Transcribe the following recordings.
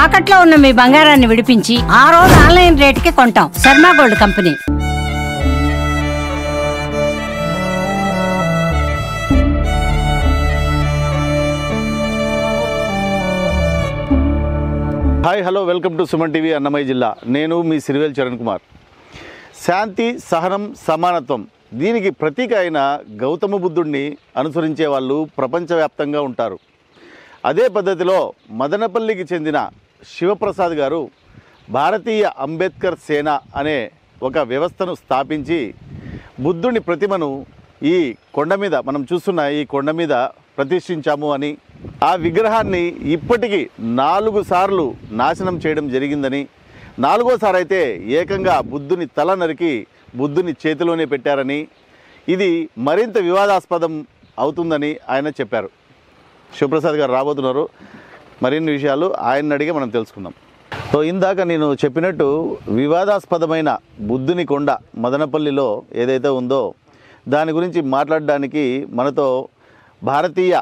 తాకట్లో ఉన్న మీ బంగారాన్ని విడిపించి ఆ రోజు ఆన్లైన్ రేటుకి కొంటాం. Sharma gold company. Hi hello welcome to Suman TV Annamayya జిల్లా. నేను మీ సిరివేల్ చరణ్ కుమార్. శాంతి, సహనం, సమానత్వం దీనికి ప్రతీక అయిన గౌతమ బుద్ధుడిని అనుసరించే వాళ్ళు ప్రపంచవ్యాప్తంగా ఉంటారు. అదే పద్ధతిలో మదనపల్లికి చెందిన శివప్రసాద్ గారు భారతీయ అంబేద్కర్ సేన అనే ఒక వ్యవస్థను స్థాపించి బుద్ధుని ప్రతిమను ఈ కొండ మీద, మనం చూస్తున్న ఈ కొండ మీద ప్రతిష్ఠించాము అని, ఆ విగ్రహాన్ని ఇప్పటికీ 4 సార్లు నాశనం చేయడం జరిగిందని, 4వసారి అయితే ఏకంగా బుద్ధుని తల నరికి బుద్ధుని చేతిలోనే పెట్టారని, ఇది మరింత వివాదాస్పదం అవుతుందని ఆయన చెప్పారు. శివప్రసాద్ గారు రాబోతున్నారు. మరిన్ని విషయాలు ఆయన అడిగి మనం తెలుసుకుందాం. సో ఇందాక నేను చెప్పినట్టు వివాదాస్పదమైన బుద్ధుని కొండ మదనపల్లిలో ఏదైతే ఉందో దాని గురించి మాట్లాడడానికి మనతో భారతీయ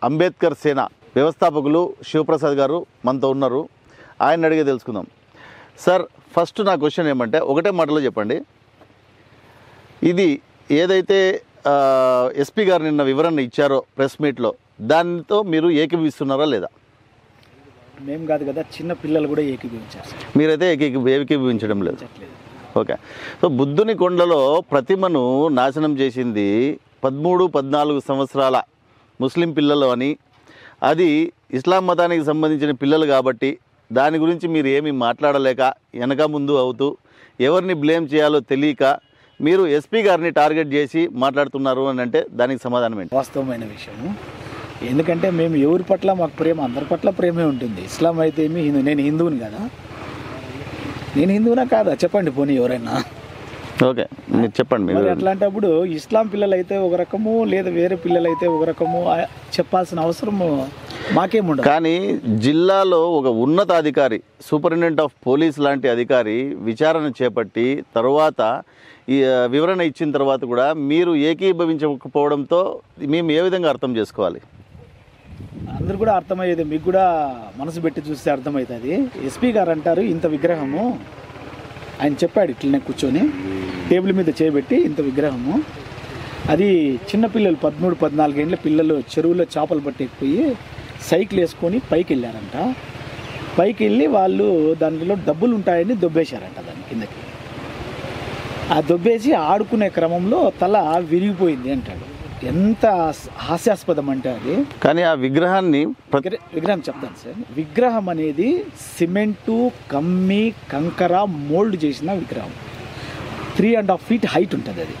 అంబేద్కర్ సేన వ్యవస్థాపకులు శివప్రసాద్ గారు మనతో ఉన్నారు. ఆయన అడిగి తెలుసుకుందాం. సార్, ఫస్ట్ నా క్వశ్చన్ ఏమంటే, ఒకటే మాటలో చెప్పండి, ఇది ఏదైతే ఎస్పీ గారు నిన్న వివరణ ఇచ్చారో ప్రెస్ మీట్లో, దానితో మీరు ఏకీభవిస్తున్నారా లేదా? మేము కాదు కదా, చిన్న పిల్లలు కూడా ఏకీభవించారు. మీరైతే ఏకీభవించడం లేదు. ఓకే. సో బుద్ధుని కొండలో ప్రతిమను నాశనం చేసింది 13-14 సంవత్సరాల ముస్లిం పిల్లలు అని, అది ఇస్లాం మతానికి సంబంధించిన పిల్లలు కాబట్టి దాని గురించి మీరు ఏమీ మాట్లాడలేక వెనక ముందు అవుతూ ఎవరిని బ్లేమ్ చేయాలో తెలియక మీరు ఎస్పీ గారిని టార్గెట్ చేసి మాట్లాడుతున్నారు అని అంటే దానికి సమాధానం ఏంటి? వాస్తవమైన విషయము. ఎందుకంటే మేము ఎవరి పట్ల మాకు ప్రేమ, అందరి పట్ల ప్రేమే ఉంటుంది. ఇస్లాం అయితే ఏమి, నేను హిందువుని కదా, నేను హిందువునా కాదా చెప్పండి పోనీ ఎవరైనా. ఓకే, మీరు చెప్పండి. మరి అట్లాంటప్పుడు ఇస్లాం పిల్లలు అయితే ఒక రకము, లేదా వేరే పిల్లలు అయితే ఒక రకము చెప్పాల్సిన అవసరము మాకేముండదు. కానీ జిల్లాలో ఒక ఉన్నతాధికారి, సూపరింటెండెంట్ ఆఫ్ పోలీస్ లాంటి అధికారి విచారణ చేపట్టి తర్వాత ఈ వివరణ ఇచ్చిన తర్వాత కూడా మీరు ఏకీభవించకపోవడంతో మేము ఏ విధంగా అర్థం చేసుకోవాలి? అందరు కూడా అర్థమయ్యేది, మీకు కూడా మనసు పెట్టి చూస్తే అర్థమవుతుంది. ఎస్పీ గారు అంటారు ఇంత విగ్రహము, ఆయన చెప్పాడు ఇట్లనే కూర్చొని టేబుల్ మీద చేయబెట్టి, ఇంత విగ్రహము, అది చిన్నపిల్లలు 13-14 ఏళ్ళ పిల్లలు చెరువులో చేపలు పట్టేకపోయి సైకిల్ వేసుకొని పైకి వెళ్ళారంట. పైకి వెళ్ళి వాళ్ళు దానిలో డబ్బులు ఉంటాయని దొబ్బేశారంట దాని కిందకి. ఆ దొబ్బేసి ఆడుకునే క్రమంలో తల విరిగిపోయింది అంటాడు. ఎంత హాస్యాస్పదం అంటే అది. కానీ ఆ విగ్రహాన్ని విగ్రహం చెప్తాను సార్. విగ్రహం అనేది సిమెంటు, కమ్మి, కంకర మోల్డ్ చేసిన విగ్రహం. 3.5 feet హైట్ ఉంటుంది. అది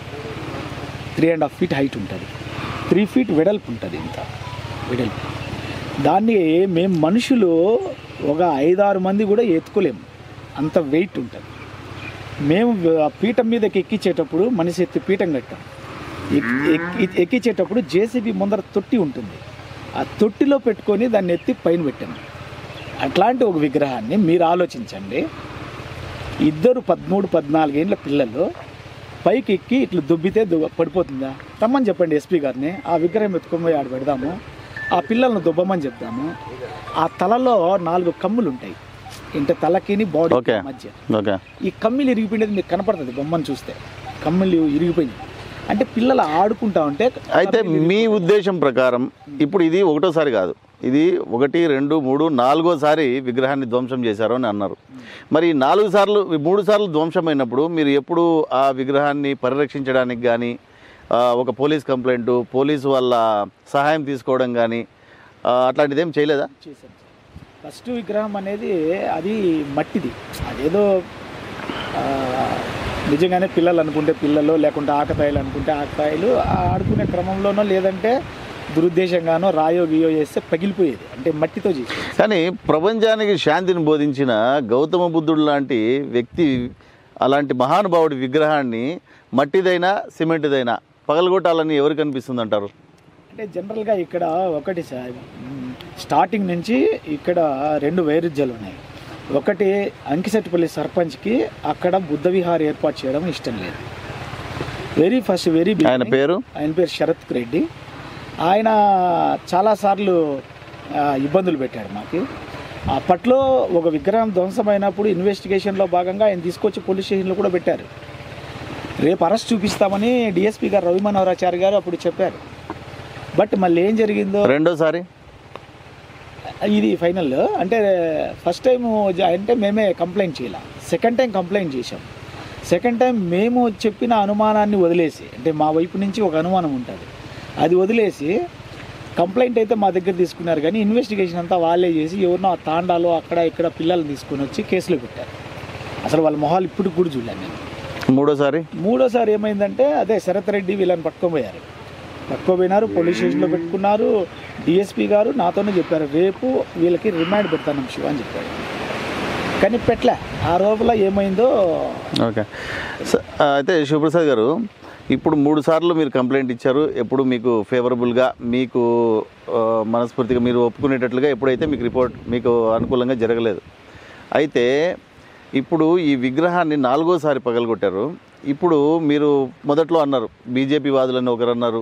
3.5 feet హైట్ ఉంటుంది. 3 feet వెడల్పు ఉంటుంది. ఇంత వెడల్పు. దాన్ని మేము మనుషులు ఒక 5-6 మంది కూడా ఎత్తుకోలేము, అంత వెయిట్ ఉంటుంది. మేము పీఠం మీదకి ఎక్కించేటప్పుడు మనిషి ఎత్తి పీఠం కట్టాం. ఎక్కించేటప్పుడు జేసీబీ ముందర తొట్టి ఉంటుంది, ఆ తొట్టిలో పెట్టుకొని దాన్ని ఎత్తి పైన పెట్టాము. అట్లాంటి ఒక విగ్రహాన్ని మీరు ఆలోచించండి. 13-14 ఏళ్ళ పిల్లలు పైకి ఎక్కి ఇట్లా దుబ్బితే పడిపోతుందా? రమ్మని చెప్పండి ఎస్పీ గారిని, ఆ విగ్రహం ఎత్తుకొని ఆడ పెడదాము, ఆ పిల్లలను దుబ్బమని చెప్తాము. ఆ తలలో 4 కమ్ములు ఉంటాయి, ఇంత తలకిని బాడీ మధ్య. ఈ కమ్మిలు ఇరిగిపోయినది మీకు కనపడుతుంది బొమ్మను చూస్తే. కమ్మిలు ఇరిగిపోయింది అంటే పిల్లలు ఆడుకుంటా ఉంటే. అయితే మీ ఉద్దేశం ప్రకారం ఇప్పుడు ఇది ఒకటోసారి కాదు, ఇది 1, 2, 3, 4వసారి విగ్రహాన్ని ధ్వంసం చేశారు అని అన్నారు. మరి 3 సార్లు ధ్వంసమైనప్పుడు మీరు ఎప్పుడు ఆ విగ్రహాన్ని పరిరక్షించడానికి కానీ, ఒక పోలీస్ కంప్లైంట్, పోలీసు వాళ్ళ సహాయం తీసుకోవడం కానీ అట్లాంటిది ఏం చేయలేదా? చేశాను. ఫస్ట్ విగ్రహం అనేది అది మట్టిది, అదేదో నిజంగానే పిల్లలు అనుకుంటే పిల్లలు, లేకుంటే ఆకతాయిలు అనుకుంటే ఆకతాయిలు ఆడుకునే క్రమంలోనో లేదంటే దురుద్దేశంగానో రాయో గియో చేస్తే పగిలిపోయేది, అంటే మట్టితో చేసి. కానీ ప్రపంచానికి శాంతిని బోధించిన గౌతమ బుద్ధుడు లాంటి వ్యక్తి, అలాంటి మహానుభావుడి విగ్రహాన్ని మట్టిదైనా సిమెంట్దైనా పగలగొట్టాలని ఎవరికి అనిపిస్తుంది అంటారు? అంటే జనరల్గా ఇక్కడ ఒకటి సార్, స్టార్టింగ్ నుంచి ఇక్కడ 2 వైరుధ్యాలు ఉన్నాయి. ఒకటి అంకిశెట్టిపల్లి సర్పంచ్కి అక్కడ బుద్ధ విహార్ ఏర్పాటు చేయడం ఇష్టం లేదు. ఆయన పేరు శరత్ రెడ్డి. ఆయన చాలాసార్లు ఇబ్బందులు పెట్టాడు మాకు. అప్పట్లో ఒక విగ్రహం ధ్వంసమైనప్పుడు ఇన్వెస్టిగేషన్లో భాగంగా ఆయన తీసుకొచ్చి పోలీస్ స్టేషన్లో కూడా పెట్టారు. రేపు అరెస్ట్ చూపిస్తామని డిఎస్పీ గారు రవి మనోహరాచారి గారు అప్పుడు చెప్పారు. బట్ మళ్ళీ ఏం జరిగిందో రెండోసారి ఇది ఫైనల్ అంటే ఫస్ట్ టైం అంటే మేమే కంప్లైంట్ చేయాలి, సెకండ్ టైం కంప్లైంట్ చేసాం. సెకండ్ టైం మేము చెప్పిన అనుమానాన్ని వదిలేసి, అంటే మా వైపు నుంచి ఒక అనుమానం ఉంటుంది, అది వదిలేసి కంప్లైంట్ అయితే మా దగ్గర తీసుకున్నారు. కానీ ఇన్వెస్టిగేషన్ అంతా వాళ్ళే చేసి ఎవరినో ఆ తాండాలో అక్కడ ఇక్కడ పిల్లల్ని తీసుకొని వచ్చి కేసులో పెట్టారు. అసలు వాళ్ళ మొహాలు ఇప్పుడు కూడా చూడలేను నేను. మూడోసారి ఏమైందంటే అదే శరత్ రెడ్డి వీళ్ళని పట్టుకోపోయినారు, పోలీస్ స్టేషన్లో పెట్టుకున్నారు. డిఎస్పీ గారు నాతోనే చెప్పారు, రేపు వీళ్ళకి రిమాండ్ పెడతాను శివ అని చెప్పాడు. కానీ పెట్టలే. ఆ రోజులో ఏమైందో. ఓకే. అయితే శివప్రసాద్ గారు, ఇప్పుడు 3 సార్లు మీరు కంప్లైంట్ ఇచ్చారు. ఎప్పుడు మీకు ఫేవరబుల్గా, మీకు మనస్ఫూర్తిగా మీరు ఒప్పుకునేటట్లుగా ఎప్పుడైతే మీకు రిపోర్ట్ మీకు అనుకూలంగా జరగలేదు. అయితే ఇప్పుడు ఈ విగ్రహాన్ని 4వసారి పగలగొట్టారు. ఇప్పుడు మీరు మొదట్లో అన్నారు బీజేపీ వాదులని ఒకరు అన్నారు,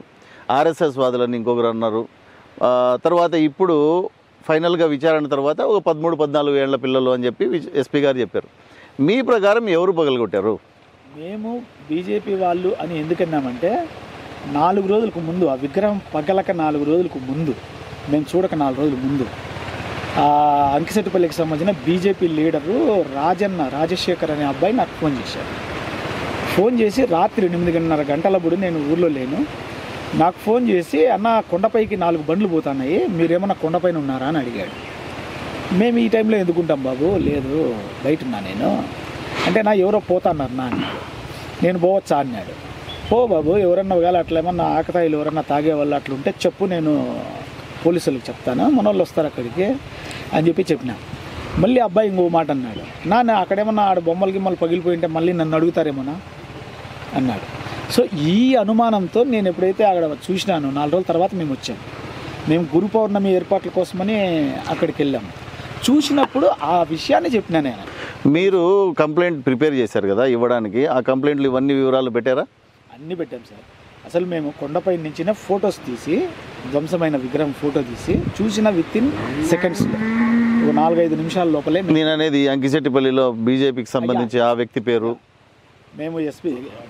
ఆర్ఎస్ఎస్ వాదులని ఇంకొకరు అన్నారు. తర్వాత ఇప్పుడు ఫైనల్గా విచారణ తర్వాత ఒక 13-14 ఏళ్ల పిల్లలు అని చెప్పి ఎస్పీ గారు చెప్పారు. మీ ప్రకారం ఎవరు పగలగొట్టారు? మేము బీజేపీ వాళ్ళు అని ఎందుకన్నామంటే 4 రోజులకు ముందు, ఆ విగ్రహం పగలక 4 రోజులకు ముందు, మేము చూడక 4 రోజుల ముందు అంకిశెట్టిపల్లికి సంబంధించిన బీజేపీ లీడరు రాజశేఖర్ అనే అబ్బాయి నాకు ఫోన్ చేసి రాత్రి 8:30 గంటలప్పుడు నేను ఊర్లో లేను. నాకు ఫోన్ చేసి, అన్న కొండపైకి 4 బండ్లు పోతున్నాయి, మీరేమన్నా కొండపైన ఉన్నారా అని అడిగాడు. మేము ఈ టైంలో ఎందుకుంటాం బాబు, లేదు బయట ఉన్నా నేను అంటే, నా ఎవరో పోతున్నారు నా అన్నాడు. నేను పోవచ్చా అన్నాడు. పో బాబు, ఎవరన్నా ఒకవేళ అట్లా ఏమన్నా ఆకతాయిలు ఎవరన్నా తాగేవాళ్ళు అట్లుంటే చెప్పు, నేను పోలీసులకు చెప్తాను, మన వాళ్ళు వస్తారు అక్కడికి అని చెప్పిన. మళ్ళీ అబ్బాయి ఇంకో మాట అన్నాడు, నా అక్కడేమన్నా ఆడ బొమ్మలు పగిలిపోయి ఉంటే మళ్ళీ నన్ను అడుగుతారేమోనా అన్నాడు. సో ఈ అనుమానంతో నేను ఎప్పుడైతే అక్కడ చూసినాను, 4 రోజుల తర్వాత మేము వచ్చాము. మేము గురు పౌర్ణమి ఏర్పాట్ల కోసమని అక్కడికి వెళ్ళాము. చూసినప్పుడు ఆ విషయాన్ని చెప్పినా నేను. మీరు కంప్లైంట్ ప్రిపేర్ చేశారు కదా ఇవ్వడానికి, ఆ కంప్లైంట్లు ఇవన్నీ వివరాలు పెట్టారా? అన్నీ పెట్టాం సార్. అసలు మేము కొండపై నుంచిన ఫొటోస్ తీసి, ధ్వంసమైన విగ్రహం ఫోటో తీసి చూసిన వితిన్ సెకండ్స్లో, 4-5 నిమిషాల లోపలే. నేను అనేది అంకిశెట్టిపల్లిలో బీజేపీకి సంబంధించి ఆ వ్యక్తి పేరు మేము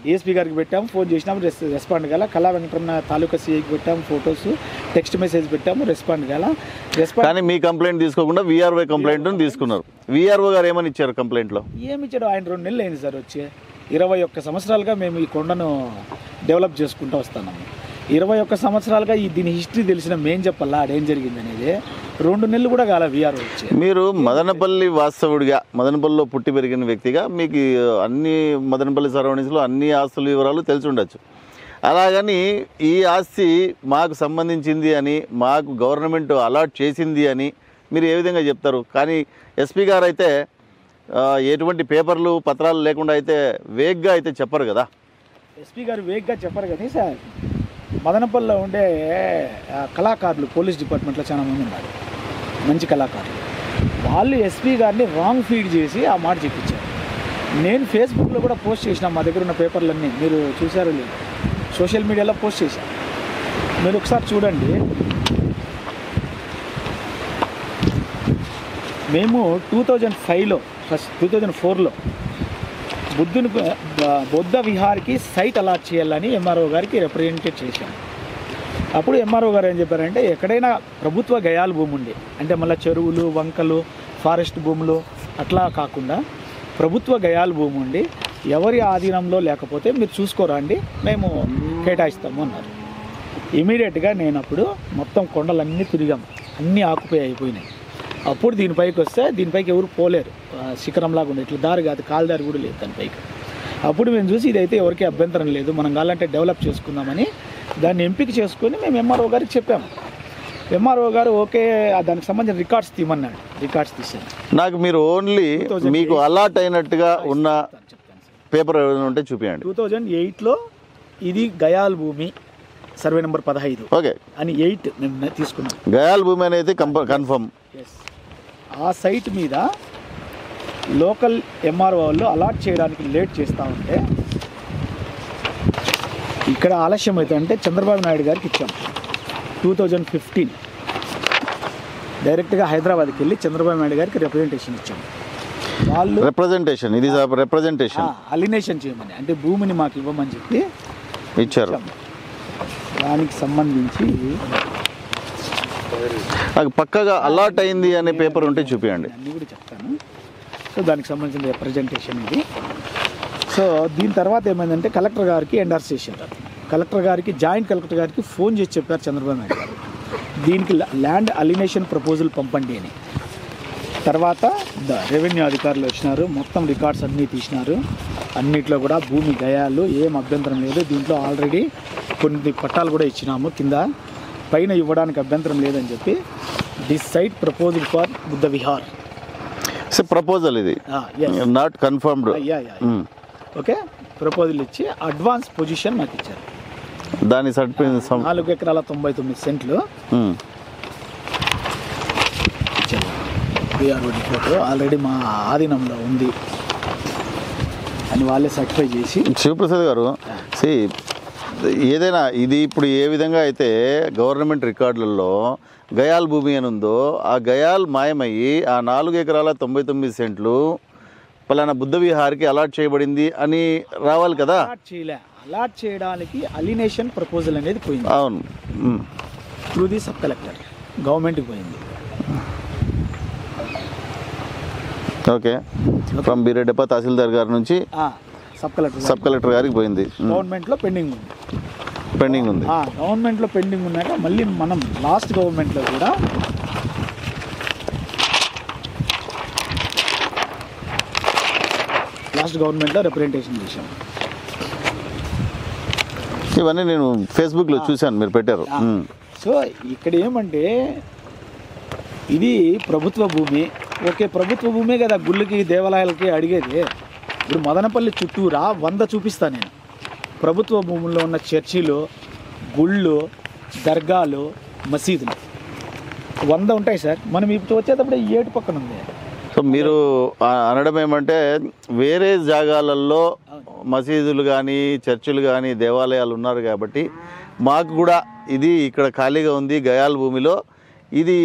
డిఎస్పీ గారికి పెట్టాము, ఫోన్ చేసినాము, రెస్పాండ్ కాల. కళా వెంకటరమణ తాలూకా సీఐకి పెట్టాము ఫొటోస్, టెక్స్ట్ మెసేజ్ పెట్టాము, రెస్పాండ్ కాల. కానీ మీ కంప్లైంట్ తీసుకోకుండా వీఆర్ఓ కంప్లైంట్ తీసుకున్నారు. వీఆర్ఓ గారు ఏమని ఇచ్చారు కంప్లైంట్లో? ఏమి ఇచ్చాడు, ఆయన 2 నెలలు అయింది సార్ వచ్చి. 21 సంవత్సరాలుగా మేము ఈ కొండను డెవలప్ చేసుకుంటూ వస్తున్నాము. 21 సంవత్సరాలుగా దీని హిస్టరీ తెలిసిన మేం చెప్పాలా ఆడేం జరిగింది అనేది. 2 నెలలు కూడా కాల వీఆర్ఓ వచ్చి. మీరు మదనపల్లి వాస్తవుడిగా, మదనపల్లిలో పుట్టి పెరిగిన వ్యక్తిగా మీకు అన్ని మదనపల్లి సరౌండింగ్స్లో అన్ని ఆస్తుల వివరాలు తెలిసి ఉండొచ్చు. అలాగని ఈ ఆస్తి మాకు సంబంధించింది అని, మాకు గవర్నమెంట్ అలాట్ చేసింది అని మీరు ఏ విధంగా చెప్తారు? కానీ ఎస్పీ గారు అయితే ఎటువంటి పేపర్లు పత్రాలు లేకుండా అయితే వేగ్గా అయితే చెప్పరు కదా. ఎస్పీ గారు వేగ్గా చెప్పరు కానీ సార్, మదనపల్లిలో ఉండే కళాకారులు పోలీస్ డిపార్ట్మెంట్లో చాలా మంది ఉన్నారు, మంచి కళాకారులు. వాళ్ళు ఎస్పీ గారిని రాంగ్ ఫీడ్ చేసి ఆ మాట చెప్పించారు. నేను ఫేస్బుక్లో కూడా పోస్ట్ చేసిన, మా దగ్గర ఉన్న పేపర్లన్నీ మీరు చూసారో లేదు, సోషల్ మీడియాలో పోస్ట్ చేశాను. మీరు ఒకసారి చూడండి. మేము 2005లో 2004లో బుద్ధ విహార్కి సైట్ అలాట్ చేయాలని ఎంఆర్ఓ గారికి రిప్రజెంటేట్ చేశాం. అప్పుడు ఎంఆర్ఓ గారు ఏం చెప్పారంటే, ఎక్కడైనా ప్రభుత్వ గయాల భూమి ఉండి, అంటే మళ్ళీ చెరువులు, వంకలు, ఫారెస్ట్ భూములు అట్లా కాకుండా ప్రభుత్వ గయాల భూమి ఉండి ఎవరి ఆధీనంలో లేకపోతే మీరు చూసుకోరండి, మేము కేటాయిస్తాము అన్నారు. ఇమీడియట్గా నేను అప్పుడు మొత్తం కొండలన్నీ తిరిగాం, అన్నీ ఆకుపై అయిపోయినాయి. అప్పుడు దీనిపైకి వస్తే, దీనిపైకి ఎవరు పోలేరు, శిఖరంలాగా ఉండే ఇట్లా దారి కాదు, కాలుదారి కూడా లేదు దానిపైకి. అప్పుడు మేము చూసి ఇదైతే ఎవరికి అభ్యంతరం లేదు, మనం కావాలంటే డెవలప్ చేసుకుందామని దాన్ని ఎంపిక చేసుకొని మేము ఎంఆర్ఓ గారికి చెప్పాము. ఎంఆర్ఓ గారు ఓకే, దానికి సంబంధించిన రికార్డ్స్ తీయమన్నాడు. రికార్డ్స్ తీసాను. నాకు మీరు ఓన్లీ మీకు అలాట్ అయినట్టుగా ఉన్న పేపర్ ఉంటే చూపించండి. 2008లో ఇది గయాల్ భూమి, సర్వే నెంబర్ 15 ఓకే అని 8 మేము తీసుకున్నాం. గయాల్ భూమి అనేది కన్ఫర్మ్. ఆ సైట్ మీద లోకల్ ఎంఆర్ఓ వాళ్ళు అలాట్ చేయడానికి లేట్ చేస్తూ ఉంటే, ఇక్కడ ఆలస్యం అవుతుందంటే చంద్రబాబు నాయుడు గారికి ఇచ్చాం 2015. డైరెక్ట్గా హైదరాబాద్కి వెళ్ళి చంద్రబాబు నాయుడు గారికి రిప్రజెంటేషన్ ఇచ్చాము. వాళ్ళు రిప్రజెంటేషన్, ఇది రిప్రజెంటేషన్ అలినేషన్ చేయమని, అంటే భూమిని మాకు ఇవ్వమని చెప్పి ఇచ్చారు. దానికి సంబంధించి నాకు పక్కగా అలాట్ అయింది అనే పేపర్ ఉంటే చూపించండి. అన్నీ కూడా చెప్తాను. సో దానికి సంబంధించిన రిప్రజెంటేషన్ ఇది. సో దీని తర్వాత ఏమైందంటే కలెక్టర్ గారికి ఎండార్స్ చేశారు. కలెక్టర్ గారికి, జాయింట్ కలెక్టర్ గారికి ఫోన్ చేసి చెప్పారు చంద్రబాబు నాయుడు గారు, దీనికి ల్యాండ్ అలినేషన్ ప్రపోజల్ పంపండి అని. తర్వాత రెవెన్యూ అధికారులు వచ్చినారు, మొత్తం రికార్డ్స్ అన్నీ తీసినారు. అన్నిట్లో కూడా భూమి గయాలు, ఏం అభ్యంతరం లేదు. దీంట్లో ఆల్రెడీ కొన్ని పట్టాలు కూడా ఇచ్చినాము, కింద పైన ఇవ్వడానికి అభ్యంతరం లేదని చెప్పి this site proposal for Buddha Vihar proposal, ఇది నాట్ కన్ఫర్మ్డ్. ఓకే, ప్రపోజల్ ఇచ్చి అడ్వాన్స్ పొజిషన్ నాకు ఇచ్చారు. దాని సర్టిఫికేట్ 4 ఎకరాల 99 సెంట్లు ఇచ్చారు. బీఆర్ఓ డిపోట్ ఆల్రెడీ మా ఆధీనంలో ఉంది అని వాళ్ళే సర్టిఫై చేసి. శివప్రసాద్ గారు, ఏదైనా ఇది ఇప్పుడు ఏ విధంగా అయితే గవర్నమెంట్ రికార్డులలో గయాల్ భూమి అని ఉందో, ఆ గయాల్ మాయమయ్యి ఆ 4 ఎకరాల 99 సెంట్లు పలానా బుద్ధ విహార్కి అలాట్ చేయబడింది అని రావాలి కదా. అలాట్ చేయడానికి అలినేషన్ ప్రపోజల్ అనేది పోయింది. అవును, త్రూ ది సబ్ కలెక్టర్ గవర్నమెంట్కి పోయింది. ఓకే, ఫ్రమ్ బీరెడ్డప్ప తహసీల్దార్ గారి నుంచి సబ్ కలెక్టర్ గారికి పోయింది. గవర్నమెంట్లో పెండింగ్ ఉంది. గవర్నమెంట్లో పెండింగ్ ఉన్నాక మళ్ళీ మనం లాస్ట్ గవర్నమెంట్లో కూడా రిప్రజెంటేషన్ చేశాం. ఇవన్నీ నేను ఫేస్బుక్లో చూశాను, మీరు పెట్టారు. సో ఇక్కడ ఏమంటే ఇది ప్రభుత్వ భూమి. ఓకే, ప్రభుత్వ భూమే కదా గుళ్ళకి దేవాలయాలకి అడిగేది. ఇప్పుడు మదనపల్లి చుట్టూరా 100 చూపిస్తాను నేను. ప్రభుత్వ భూముల్లో ఉన్న చర్చిలు, గుళ్ళు, దర్గాలు, మసీదులు 100 ఉంటాయి సార్. మనం ఇప్పుడు వచ్చేటప్పుడు 7 పక్కన ఉంది. సో మీరు అనడం ఏమంటే వేరే జాగాలలో మసీదులు కానీ చర్చిలు కానీ దేవాలయాలు ఉన్నారు కాబట్టి మాకు కూడా ఇది ఇక్కడ ఖాళీగా ఉంది గయాల్ భూమిలో, ఇది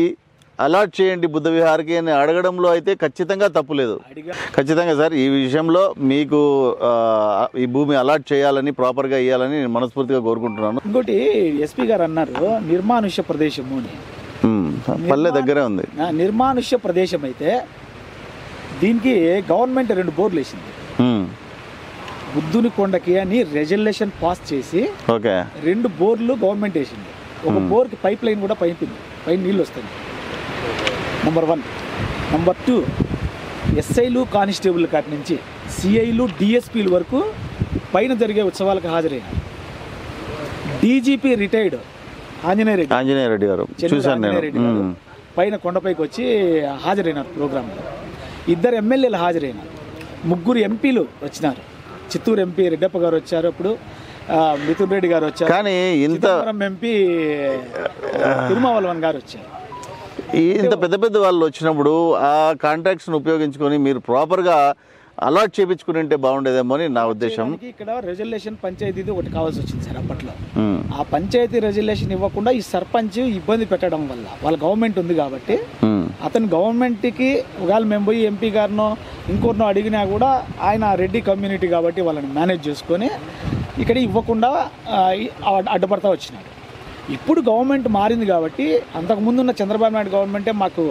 అలాట్ చేయండి బుద్ధ విహార్కి అని అడగడంలో అయితే ఖచ్చితంగా తప్పు లేదు. ఖచ్చితంగా సార్, ఈ విషయంలో మీకు ఈ భూమి అలాట్ చేయాలని, ప్రాపర్గా ఇవ్వాలని నేను మనస్ఫూర్తిగా కోరుకుంటున్నాను. ఇంకోటి ఎస్పీ గారు అన్నారు నిర్మానుష్య ప్రదేశము అని. పల్లె దగ్గరే ఉంది. నిర్మానుష్య ప్రదేశం అయితే దీనికి గవర్నమెంట్ 2 బోర్లు వేసింది. బుద్ధుని కొండకి అని రెజల్యూషన్ పాస్ చేసి 2 బోర్లు గవర్నమెంట్ వేసింది. ఒక బోర్కి పైప్ లైన్ కూడా పైన నీళ్ళు వస్తాయి. నెంబర్ 1. నెంబర్ 2, ఎస్ఐలు కానిస్టేబుల్ కాటి నుంచి సిఐలు డిఎస్పీల వరకు పైన జరిగే ఉత్సవాలకు హాజరైనారు. డీజీపీ రిటైర్డ్ ఆంజనేయ రెడ్డి గారు పైన కొండపైకి వచ్చి హాజరైనారు ప్రోగ్రాంలో. 2 ఎమ్మెల్యేలు హాజరైనారు. 3 ఎంపీలు వచ్చినారు. చిత్తూరు ఎంపీ రెడ్డప్ప గారు వచ్చారు, అప్పుడు మిథున్ రెడ్డి గారు వచ్చారు, కానీ ఇంత ఎంపీ తిరుమావళవన్ గారు వచ్చారు. ఇంత పెద్ద పెద్ద వాళ్ళు వచ్చినప్పుడు ఆ కాంట్రాక్ట్స్ను ఉపయోగించుకొని మీరు ప్రాపర్గా అలాట్ చేయించుకుని ఉంటే బాగుండేదేమో అని నా ఉద్దేశం. ఇక్కడ రెజల్యూషన్ పంచాయతీ ఒకటి కావాల్సి వచ్చింది సార్ అప్పట్లో. ఆ పంచాయతీ రెజల్యూషన్ ఇవ్వకుండా ఈ సర్పంచ్ ఇబ్బంది పెట్టడం వల్ల, వాళ్ళ గవర్నమెంట్ ఉంది కాబట్టి అతను గవర్నమెంట్కి ఒకవేళ మేము పోయి ఎంపీ గారినో ఇంకోరినో అడిగినా కూడా ఆయన రెడ్డి కమ్యూనిటీ కాబట్టి వాళ్ళని మేనేజ్ చేసుకొని ఇక్కడ ఇవ్వకుండా అడ్డుపడతా వచ్చినాడు. ఇప్పుడు గవర్నమెంట్ మారింది కాబట్టి, అంతకుముందున్న చంద్రబాబు నాయుడు గవర్నమెంటే మాకు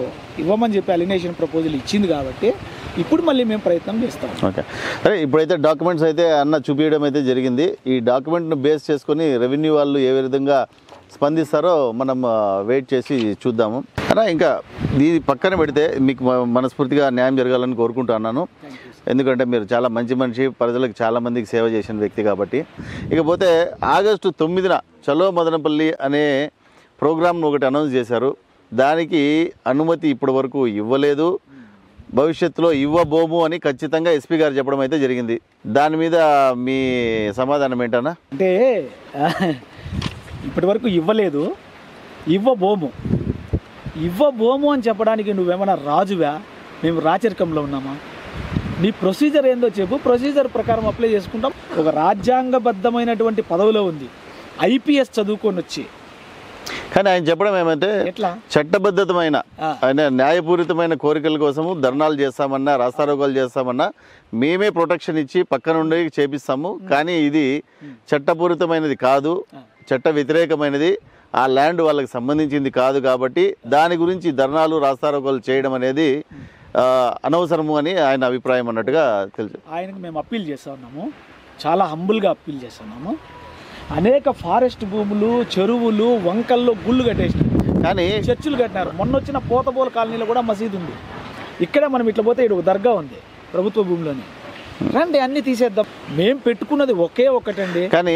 ఇవ్వమని చెప్పి అలినేషన్ ప్రపోజల్ ఇచ్చింది కాబట్టి ఇప్పుడు మళ్ళీ మేము ప్రయత్నం చేస్తాం. ఓకే, సరే, ఇప్పుడైతే డాక్యుమెంట్స్ అయితే అన్న చూపించడం అయితే జరిగింది. ఈ డాక్యుమెంట్ను బేస్ చేసుకొని రెవెన్యూ వాళ్ళు ఏ విధంగా స్పందిస్తారో మనం వెయిట్ చేసి చూద్దాము అన్న. ఇంకా ఇది పక్కన పెడితే మీకు మనస్ఫూర్తిగా న్యాయం జరగాలని కోరుకుంటున్నాను. ఎందుకంటే మీరు చాలా మంచి మనిషి, ప్రజలకు చాలామందికి సేవ చేసిన వ్యక్తి కాబట్టి. ఇకపోతే ఆగస్టు 9న చలో మదనపల్లి అనే ప్రోగ్రామ్ను ఒకటి అనౌన్స్ చేశారు. దానికి అనుమతి ఇప్పటి వరకు ఇవ్వలేదు, భవిష్యత్తులో ఇవ్వబోము అని ఖచ్చితంగా ఎస్పీ గారు చెప్పడం అయితే జరిగింది. దాని మీద మీ సమాధానం ఏంటన్నా? అంటే ఇప్పటి వరకు ఇవ్వలేదు, ఇవ్వబోము అని చెప్పడానికి నువ్వేమన్నా రాజువా? మేము రాచరికంలో ఉన్నామా? నీ ప్రొసీజర్ ఏందో చెప్పు, ప్రొసీజర్ ప్రకారం అప్లై చేసుకుంటాం. ఒక రాజ్యాంగబద్ధమైనటువంటి పదవిలో ఉంది, ఐపీఎస్ చదువుకొని వచ్చి కానీ ఆయన చెప్పడం ఏమంటే ఎట్లా చట్టబద్ధమైన ఆయన న్యాయపూరితమైన కోరికల కోసము ధర్నాలు చేస్తామన్నా రాస్తారోకాలు చేస్తామన్నా మేమే ప్రొటెక్షన్ ఇచ్చి పక్క నుండి చేపిస్తాము, కానీ ఇది చట్టపూరితమైనది కాదు, చట్ట వ్యతిరేకమైనది, ఆ ల్యాండ్ వాళ్ళకి సంబంధించింది కాదు, కాబట్టి దాని గురించి ధర్నాలు రాస్తారోకాలు చేయడం అనేది అనవసరము అని ఆయన అభిప్రాయం అన్నట్టుగా తెలుసు. ఆయనకు మేము అప్పీల్ చేస్తూ ఉన్నాము, చాలా హంబుల్గా అప్పీల్ చేస్తున్నాము. అనేక ఫారెస్ట్ భూములు, చెరువులు, వంకల్లో గుళ్ళు కట్టేసినారు, కానీ చర్చిలు కట్టినారు. మొన్న వచ్చిన పోతపోల కాలనీలో కూడా మసీదు ఉంది. ఇక్కడే మనం ఇట్లా పోతే ఇక్కడ ఒక దర్గా ఉంది ప్రభుత్వ భూమిలోని. రండి అన్ని తీసేద్దాం. మేము పెట్టుకున్నది ఒకే ఒకటండి. కానీ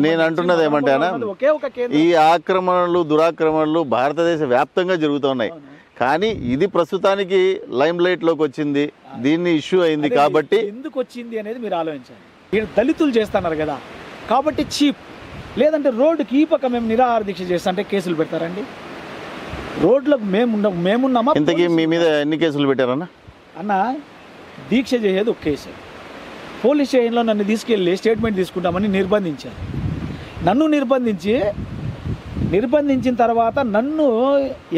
నేను అంటున్నది ఏమంటే ఒకే ఒక ఈ ఆక్రమణలు దురాక్రమణలు భారతదేశ వ్యాప్తంగా జరుగుతున్నాయి, కానీ ఇది ప్రస్తుతానికి లైమ్ లైట్ లోకి వచ్చింది, దీన్ని ఇష్యూ అయింది. కాబట్టి ఎందుకు వచ్చింది అనేది మీరు ఆలోచించాలి. మీరు దళితులు చేస్తున్నారు కదా కాబట్టి చీప్, లేదంటే రోడ్డుకి ఈ పక్క మేము నిరాహార దీక్ష చేస్తా అంటే కేసులు పెడతారండి. రోడ్లకు మేమున్నామా? ఇంతకీ మీ మీద ఎన్ని కేసులు పెట్టారన్నా? అన్న దీక్ష చేసేది ఒక కేసు. పోలీస్ స్టేషన్లో నన్ను తీసుకెళ్ళి స్టేట్మెంట్ తీసుకుంటామని నిర్బంధించారు. నన్ను నిర్బంధించిన తర్వాత నన్ను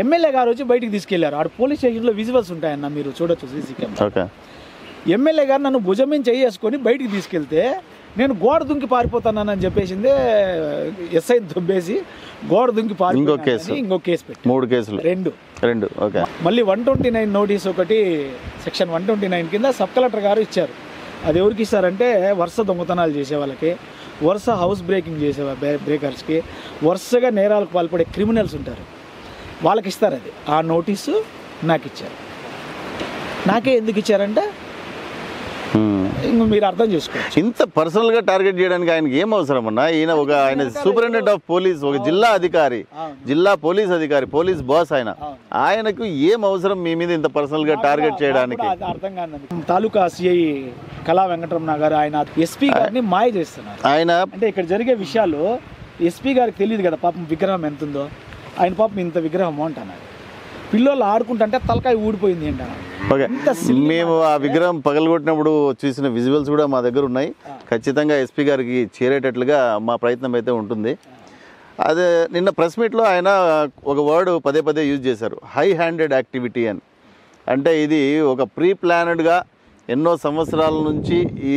ఎమ్మెల్యే గారు వచ్చి బయటికి తీసుకెళ్లారు. ఆడ పోలీస్ స్టేషన్లో విజువల్స్ ఉంటాయన్న, మీరు చూడొచ్చు సీసీ కెమెరా. ఎమ్మెల్యే గారు నన్ను భుజం చేసుకొని బయటికి తీసుకెళ్తే నేను గోడ దుంకి పారిపోతానని చెప్పేసిందే ఎస్ఐ దుబ్బేసి గోడ దుంకి ఇంకో కేసు పెట్టి 3 కేసులు, రెండు ఓకే. మళ్ళీ 129 నోటీస్ ఒకటి సెక్షన్ 129 కింద సబ్ కలెక్టర్ గారు ఇచ్చారు. అది ఎవరికి ఇస్తారంటే వరుస దొంగతనాలు చేసే వాళ్ళకి, వరుస హౌస్ బ్రేకింగ్ చేసే బ్రేకర్స్కి, వరుసగా నేరాలకు పాల్పడే క్రిమినల్స్ ఉంటారు, వాళ్ళకి ఇస్తారు. అది ఆ నోటీసు నాకు ఇచ్చారు. నాకే ఎందుకు ఇచ్చారంటే మీరు అర్థం చేసుకోవచ్చు. ఇంత పర్సనల్ గా టార్గెట్ చేయడానికి ఆయనకి ఏం అవసరం అన్నా? ఆయన సూపరింటెండెంట్ ఆఫ్ పోలీస్, ఒక జిల్లా అధికారి, జిల్లా పోలీస్ అధికారి, పోలీస్ బాస్. ఆయనకు ఏం అవసరం మీ మీద ఇంత పర్సనల్ గా టార్గెట్ చేయడానికి? అర్థం కాదు. తాలూకా సిఐ కళా వెంకటరమణ గారు ఆయన ఎస్పీ గారిని మాయ చేస్తున్నారు. ఆయన అంటే ఇక్కడ జరిగే విషయాలు ఎస్పీ గారికి తెలియదు కదా పాపం, విగ్రహం ఎంత ఉందో. ఆయన పాపం ఇంత విగ్రహం అంటున్నారు. పిల్లలు ఆడుకుంటుంటే తలకాయ ఊడిపోయింది ఏంటన్నా. మేము ఆ విగ్రహం పగలగొట్టినప్పుడు చూసిన విజువల్స్ కూడా మా దగ్గర ఉన్నాయి. ఖచ్చితంగా ఎస్పీ గారికి చేరేటట్లుగా మా ప్రయత్నం అయితే ఉంటుంది. అదే నిన్న ప్రెస్ మీట్లో ఆయన ఒక వర్డ్ పదే యూజ్ చేశారు, హై హ్యాండెడ్ యాక్టివిటీ అని. అంటే ఇది ఒక ప్రీ ప్లానెడ్గా ఎన్నో సంవత్సరాల నుంచి ఈ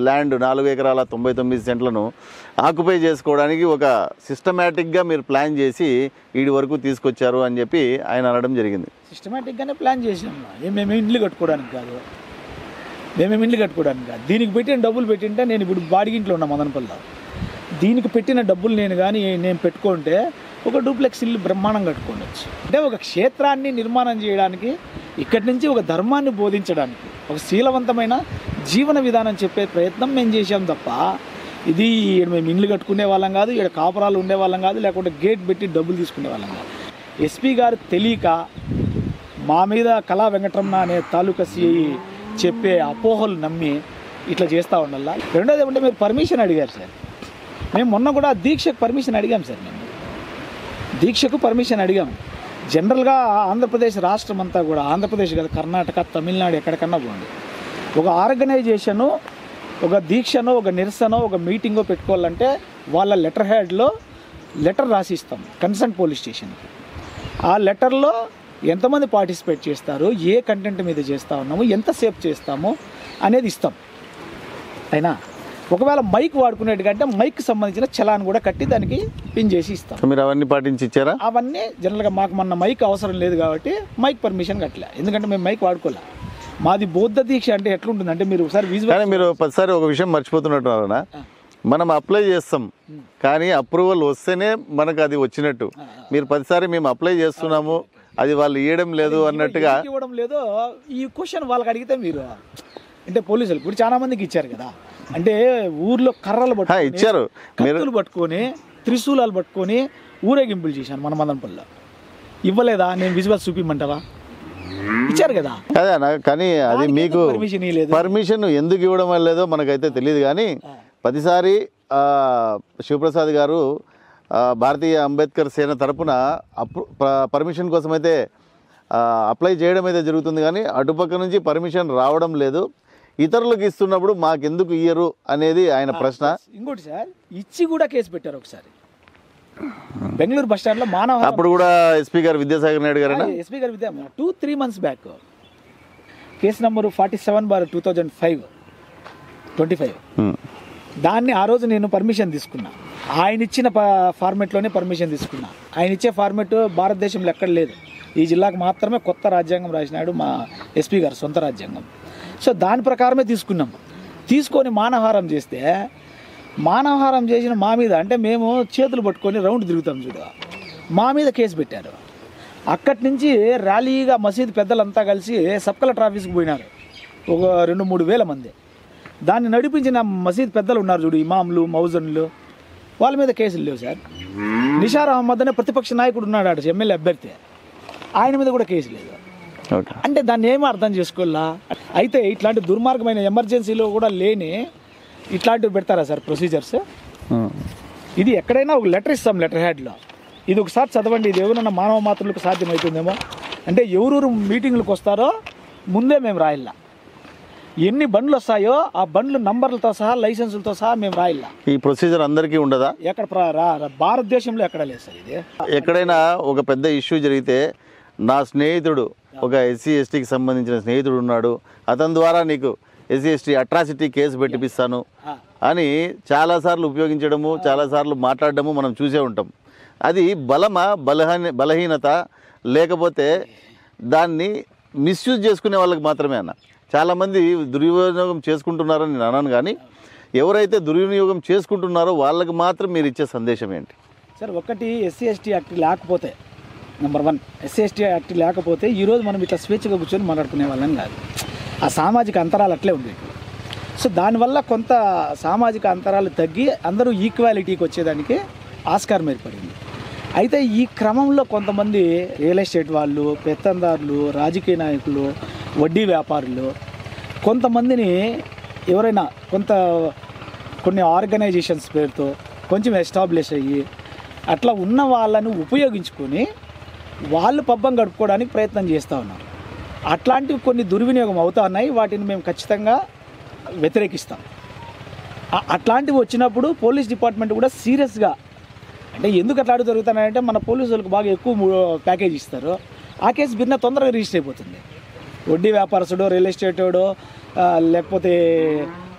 ల్యాండ్ 4 ఎకరాల 99 సెంట్లను ఆక్యుపై చేసుకోవడానికి ఒక సిస్టమేటిక్గా మీరు ప్లాన్ చేసి వీడి వరకు తీసుకొచ్చారు అని చెప్పి ఆయన అనడం జరిగింది. సిస్టమేటిక్గానే ప్లాన్ చేసాము. మేము ఇండ్లు కట్టుకోవడానికి కాదు, దీనికి పెట్టిన డబ్బులు పెట్టింటే నేను ఇప్పుడు బాడిగింట్లో ఉన్నా మదనపల్లిలో. దీనికి పెట్టిన డబ్బులు నేను పెట్టుకుంటే ఒక డూప్లెక్స్ ఇల్లు బ్రహ్మాండం కట్టుకోవచ్చు. అంటే ఒక క్షేత్రాన్ని నిర్మాణం చేయడానికి, ఇక్కడి నుంచి ఒక ధర్మాన్ని బోధించడానికి, ఒక శీలవంతమైన జీవన విధానం చెప్పే ప్రయత్నం మేము చేసాం తప్ప ఇది మేము ఇండ్లు కట్టుకునే వాళ్ళం కాదు, ఇక్కడ కాపురాలు ఉండేవాళ్ళం కాదు, లేకుంటే గేట్ పెట్టి డబ్బులు తీసుకునే వాళ్ళం కాదు. ఎస్పీ గారు తెలియక మా మీద కళా వెంకటరమణ అనే తాలూకా సిఐ చెప్పే అపోహలు నమ్మి ఇట్లా చేస్తూ ఉండాల. రెండోది ఏమంటే మీరు పర్మిషన్ అడిగారు సార్. మేము మొన్న కూడా దీక్షకు పర్మిషన్ అడిగాం సార్. మేము దీక్షకు పర్మిషన్ అడిగాము. జనరల్గా ఆంధ్రప్రదేశ్ రాష్ట్రం అంతా కూడా, ఆంధ్రప్రదేశ్ కాదు కర్ణాటక, తమిళనాడు ఎక్కడికన్నా పోండి, ఒక ఆర్గనైజేషను ఒక దీక్షనో ఒక నిరసనో ఒక మీటింగో పెట్టుకోవాలంటే వాళ్ళ లెటర్ హెడ్లో లెటర్ రాసిస్తాం కన్సర్న్ పోలీస్ స్టేషన్కి. ఆ లెటర్లో ఎంతమంది పార్టిసిపేట్ చేస్తారు, ఏ కంటెంట్ మీద చేస్తూ ఉన్నాము, ఎంతసేపు చేస్తాము అనేది ఇస్తాం. అయినా ఒకవేళ మైక్ వాడుకునేట్టుకంటే మైక్ సంబంధించిన చలాన్ కూడా కట్టి దానికి పిన్ చేసి ఇస్తాం. మీరు అవన్నీ పాటించి ఇచ్చారా? అవన్నీ జనరల్గా మాకు మొన్న మైక్ అవసరం లేదు కాబట్టి మైక్ పర్మిషన్ కట్టలే, ఎందుకంటే మేము మైక్ వాడుకోలే. మాది బౌద్ధ దీక్ష అంటే ఎట్లుంటుంది అంటే మీరు ఒకసారి మీరు పదిసారి ఒక విషయం మర్చిపోతున్నట్టున్నారా, మనం అప్లై చేస్తాం కానీ అప్రూవల్ వస్తేనే మనకు అది వచ్చినట్టు. మీరు 10 సారి మేము అప్లై చేస్తున్నాము అది వాళ్ళు ఇవ్వడం లేదు అన్నట్టుగా. ఇవ్వడం లేదు ఈ క్వశ్చన్ వాళ్ళకి అడిగితే మీరు అంటే పోలీసులు ఇప్పుడు చాలా మందికి ఇచ్చారు కదా, అంటే ఊర్లో కర్రలు ఇచ్చారు, కత్తులు పట్టుకొని త్రిశూలాలు పట్టుకొని ఊరేగింపులు చేశాను మన మదనపల్లిలో. ఇవ్వలేదా? నేను విజువల్స్ చూపిమంటావా? ఇచ్చారు కదా. అదే కానీ అది మీకు పర్మిషన్ ఎందుకు ఇవ్వడం లేదో మనకైతే తెలియదు. కానీ 10 సారి శివప్రసాద్ గారు భారతీయ అంబేద్కర్ సేన తరపున పర్మిషన్ కోసం అయితే అప్లై చేయడం అయితే జరుగుతుంది, కానీ అటుపక్క నుంచి పర్మిషన్ రావడం లేదు. ఇతరులకు ఇస్తున్నప్పుడు మాకెందుకు ఇయ్యరు అనేది ఆయన ప్రశ్న. ఇంకోటి సార్, ఇచ్చి కూడా కేసు పెట్టారు ఒకసారి. బెంగళూరు బస్ స్టాండ్లో మానవ అప్పుడు కూడా ఎస్పీ గారు విద్యాసాగర్ నాయుడు గారేనా? ఎస్పీ గారి 2-3 months బ్యాక్ కేసు నంబరు 47/2005 దాన్ని ఆ రోజు నేను పర్మిషన్ తీసుకున్నా. ఆయన ఇచ్చిన ఫార్మెట్లోనే పర్మిషన్ తీసుకున్నా. ఆయన ఇచ్చే ఫార్మెట్ భారతదేశంలో ఎక్కడ లేదు, ఈ జిల్లాకు మాత్రమే కొత్త రాజ్యాంగం రాసినాడు మా ఎస్పీ గారు, సొంత రాజ్యాంగం. సో దాని ప్రకారమే తీసుకున్నాం. తీసుకొని మానవహారం చేస్తే, మానవహారం చేసిన మా మీద, అంటే మేము చేతులు పట్టుకొని రౌండ్ తిరుగుతాం చూడు, మా మీద కేసు పెట్టారు. అక్కడి నుంచి ర్యాలీగా మసీదు పెద్దలంతా కలిసి సబ్ కలెక్టర్ ఆఫీస్కి పోయినారు, ఒక 2-3 వేల మంది. దాన్ని నడిపించిన మసీద్ పెద్దలు ఉన్నారు చూడు, ఇమాంలు, మౌజన్లు, వాళ్ళ మీద కేసులు లేవు సార్. నిషార్ అహ్మద్ అనే ప్రతిపక్ష నాయకుడు ఉన్నాడు, ఆడ ఎమ్మెల్యే అభ్యర్థి, ఆయన మీద కూడా కేసు లేదు. అంటే దాన్ని ఏమీ అర్థం చేసుకోవాలా? అయితే ఇట్లాంటి దుర్మార్గమైన ఎమర్జెన్సీలో కూడా లేని ఇట్లాంటివి పెడతారా సార్ ప్రొసీజర్స్? ఇది ఎక్కడైనా ఒక లెటర్ ఇస్తాం, లెటర్ హ్యాడ్లో, ఇది ఒకసారి చదవండి, ఇది ఏమైనా మానవ మాతృలకు సాధ్యమవుతుందేమో. అంటే ఎవరూరు మీటింగ్లకు వస్తారో ముందే మేము రాయిల్లా, ఎన్ని బండ్లు వస్తాయో ఆ బండ్లు నంబర్లతో సహా, లైసెన్సులతో సహా మేము రాయిల్లా. ఈ ప్రొసీజర్ అందరికీ ఉండదా? ఎక్కడ భారతదేశంలో ఎక్కడ లేదు సార్ ఇది. ఎక్కడైనా ఒక పెద్ద ఇష్యూ జరిగితే, నా స్నేహితుడు ఒక ఎస్సీ ఎస్టీకి సంబంధించిన స్నేహితుడు ఉన్నాడు, అతని ద్వారా నీకు ఎస్సీ ఎస్టీ అట్రాసిటీ కేసు పెట్టిపిస్తాను అని చాలాసార్లు ఉపయోగించడము, చాలాసార్లు మాట్లాడడము మనం చూసే ఉంటాం. అది బలమా, బలహీనత, లేకపోతే దాన్ని మిస్యూజ్ చేసుకునే వాళ్ళకి మాత్రమే అన్న? చాలామంది దుర్వినియోగం చేసుకుంటున్నారని నేను అన్నాను, కానీ ఎవరైతే దుర్వినియోగం చేసుకుంటున్నారో వాళ్ళకి మాత్రం మీరు ఇచ్చే సందేశం ఏంటి సార్? ఒకటి, ఎస్సీ ఎస్టీ యాక్ట్ లేకపోతే, నెంబర్ 1 ఎస్సీ ఎస్టీ యాక్ట్ లేకపోతే ఈరోజు మనం ఇట్లా స్వేచ్ఛగా కూర్చొని మాట్లాడుకునే వాళ్ళని కాదు. ఆ సామాజిక అంతరాలు అట్లే ఉండేవి. సో దానివల్ల కొంత సామాజిక అంతరాలు తగ్గి అందరూ ఈక్వాలిటీకి వచ్చేదానికి ఆస్కారం ఏర్పడింది. అయితే ఈ క్రమంలో కొంతమంది రియల్ ఎస్టేట్ వాళ్ళు, పెత్తందారులు, రాజకీయ నాయకులు, వడ్డీ వ్యాపారులు, కొంతమందిని ఎవరైనా కొన్ని ఆర్గనైజేషన్స్ పేరుతో కొంచెం ఎస్టాబ్లిష్ అయ్యి అట్లా ఉన్న వాళ్ళను ఉపయోగించుకొని వాళ్ళు పబ్బం గడుపుకోవడానికి ప్రయత్నం చేస్తూ ఉన్నారు. అట్లాంటివి కొన్ని దుర్వినియోగం అవుతూ ఉన్నాయి, వాటిని మేము ఖచ్చితంగా వ్యతిరేకిస్తాం. అట్లాంటివి వచ్చినప్పుడు పోలీస్ డిపార్ట్మెంట్ కూడా సీరియస్గా, అంటే ఎందుకు అట్లా జరుగుతున్నాయంటే మన పోలీసు వాళ్ళకి బాగా ఎక్కువ ప్యాకేజ్ ఇస్తారు, ఆ కేసు భిన్న తొందరగా రిజిస్టర్ అయిపోతుంది. వడ్డీ వ్యాపారస్తుడో, రియల్ ఎస్టేటోడో, లేకపోతే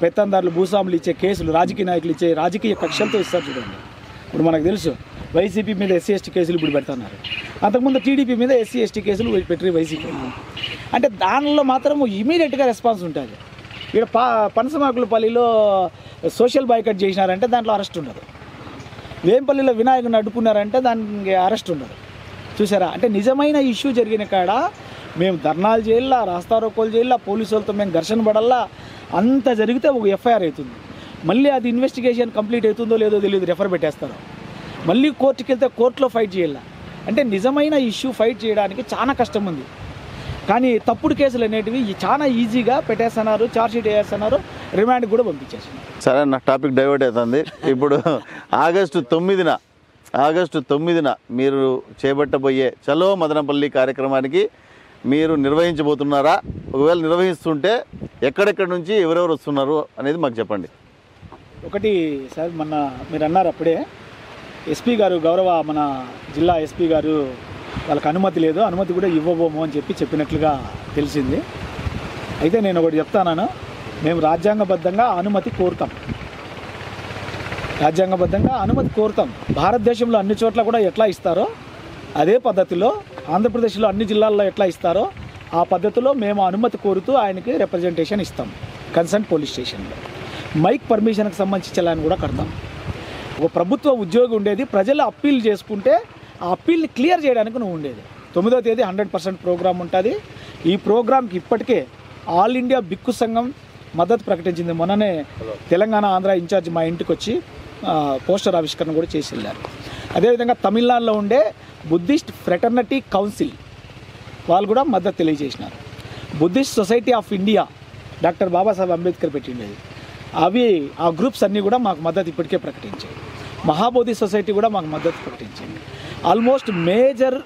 పెత్తందారులు, భూస్వాములు ఇచ్చే కేసులు, రాజకీయ నాయకులు ఇచ్చే రాజకీయ కక్షలతో ఇస్తారు చూడండి. ఇప్పుడు మనకు తెలుసు వైసీపీ మీద ఎస్సీ ఎస్టీ కేసులు ఇప్పుడు పెడుతున్నారు, అంతకుముందు టీడీపీ మీద ఎస్సీ ఎస్టీ కేసులు పెట్టి వైసీపీ. అంటే దానిలో మాత్రం ఇమీడియట్గా రెస్పాన్స్ ఉంటుంది. ఇక్కడ పనసమాకులపల్లిలో సోషల్ బాయ్కట్ చేసినారంటే దాంట్లో అరెస్ట్ ఉండదు. వేంపల్లిలో వినాయకుని అడ్డుకున్నారంటే దానికి అరెస్ట్ ఉండదు. చూసారా? అంటే నిజమైన ఇష్యూ జరిగిన కాడ మేము ధర్నాలు చేయాలా, రాస్తారోకోలు చేయాలా, పోలీసు వాళ్ళతో మేము ఘర్షణ పడాలా, అంత జరిగితే ఒక ఎఫ్ఐఆర్ అవుతుంది. మళ్ళీ అది ఇన్వెస్టిగేషన్ కంప్లీట్ అవుతుందో లేదో తెలియదు, రెఫర్ పెట్టేస్తారు. మళ్ళీ కోర్టుకి వెళ్తే కోర్టులో ఫైట్ చేయాలా. అంటే నిజమైన ఇష్యూ ఫైట్ చేయడానికి చాలా కష్టం ఉంది. కానీ తప్పుడు కేసులు అనేటివి చాలా ఈజీగా పెట్టేస్తున్నారు, ఛార్జ్షీట్ వేస్తున్నారు, రిమాండ్ కూడా పంపించేస్తున్నారు. సరే, నా టాపిక్ డైవర్ట్ అవుతుంది. ఇప్పుడు ఆగస్టు 9న మీరు చేపట్టబోయే చలో మదనపల్లి కార్యక్రమానికి మీరు నిర్వహించబోతున్నారా? ఒకవేళ నిర్వహిస్తుంటే ఎక్కడెక్కడి నుంచి ఎవరెవరు వస్తున్నారు అనేది మాకు చెప్పండి. ఒకటి సార్, మీరు అన్నారు అప్పుడే, ఎస్పీ గారు, గౌరవ మన జిల్లా ఎస్పీ గారు వాళ్ళకి అనుమతి లేదు, అనుమతి కూడా ఇవ్వబోము అని చెప్పినట్లుగా తెలిసింది. అయితే నేను ఒకటి చెప్తాను, మేము రాజ్యాంగబద్ధంగా అనుమతి కోరుతాం. భారతదేశంలో అన్ని చోట్ల కూడా ఎట్లా ఇస్తారో అదే పద్ధతిలో ఆంధ్రప్రదేశ్లో అన్ని జిల్లాల్లో ఎట్లా ఇస్తారో ఆ పద్ధతిలో మేము అనుమతి కోరుతూ ఆయనకి రిప్రజెంటేషన్ ఇస్తాం కన్సర్న్ పోలీస్ స్టేషన్లో. మైక్ పర్మిషన్కి సంబంధించి చలాన్ని కూడా కడతాం. ఒక ప్రభుత్వ ఉద్యోగి ఉండేది, ప్రజలు అప్పీల్ చేసుకుంటే ఆ అప్పీల్ని క్లియర్ చేయడానికి నువ్వు ఉండేది. 9వ తేదీ 100% ప్రోగ్రామ్ ఉంటుంది. ఈ ప్రోగ్రామ్కి ఇప్పటికే ఆల్ ఇండియా బిక్కు సంఘం మద్దతు ప్రకటించింది. మొన్ననే తెలంగాణ, ఆంధ్ర ఇన్ఛార్జ్ మా ఇంటికి వచ్చి పోస్టర్ ఆవిష్కరణ కూడా చేసి వెళ్ళారు. అదేవిధంగా తమిళనాడులో ఉండే బుద్ధిస్ట్ ఫ్రెటర్నిటీ కౌన్సిల్ వాళ్ళు కూడా మద్దతు తెలియజేసినారు. Buddhist Society of India doctor Babasaheb Ambedkar పెట్టిండేది, ఆ గ్రూప్స్ అన్నీ కూడా మాకు మద్దతు ఇప్పటికే ప్రకటించాయి. మహాబోధి సొసైటీ కూడా మాకు మద్దతు ప్రకటించింది. ఆల్మోస్ట్ మేజర్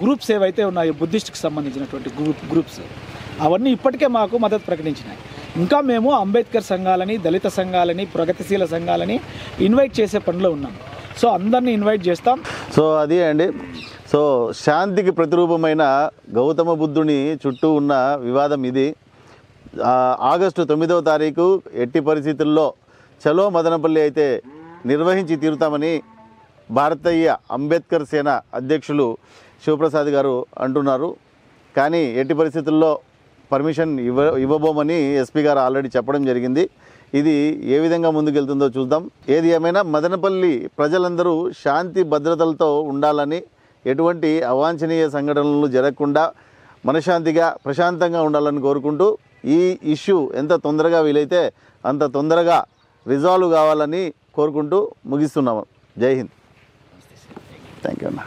గ్రూప్స్ ఏవైతే ఉన్నాయో బుద్ధిస్ట్కి సంబంధించినటువంటి గ్రూప్స్ అవన్నీ ఇప్పటికే మాకు మద్దతు ప్రకటించినాయి. ఇంకా మేము అంబేద్కర్ సంఘాలని, దళిత సంఘాలని, ప్రగతిశీల సంఘాలని ఇన్వైట్ చేసే పనిలో ఉన్నాం. సో అందరినీ ఇన్వైట్ చేస్తాం. సో అది అండి. సో శాంతికి ప్రతిరూపమైన గౌతమ బుద్ధుని చుట్టూ ఉన్న వివాదం ఇది. ఆగస్టు 9వ తారీఖు ఎట్టి పరిస్థితుల్లో చలో మదనపల్లి అయితే నిర్వహించి తీరుతామని భారతీయ అంబేద్కర్ సేన అధ్యక్షులు శివప్రసాద్ గారు అంటున్నారు. కానీ ఎట్టి పరిస్థితుల్లో పర్మిషన్ ఇవ్వబోమని ఎస్పీ గారు ఆల్రెడీ చెప్పడం జరిగింది. ఇది ఏ విధంగా ముందుకెళ్తుందో చూద్దాం. ఏది ఏమైనా మదనపల్లి ప్రజలందరూ శాంతి భద్రతలతో ఉండాలని, ఎటువంటి అవాంఛనీయ సంఘటనలు జరగకుండా మనశ్శాంతిగా ప్రశాంతంగా ఉండాలని కోరుకుంటూ ఈ ఇష్యూ ఎంత తొందరగా వీలైతే అంత తొందరగా రిజాల్వ్ కావాలని కోరుకుంటూ ముగిస్తున్నాము. జై హింద్. థ్యాంక్ యూ అన్న.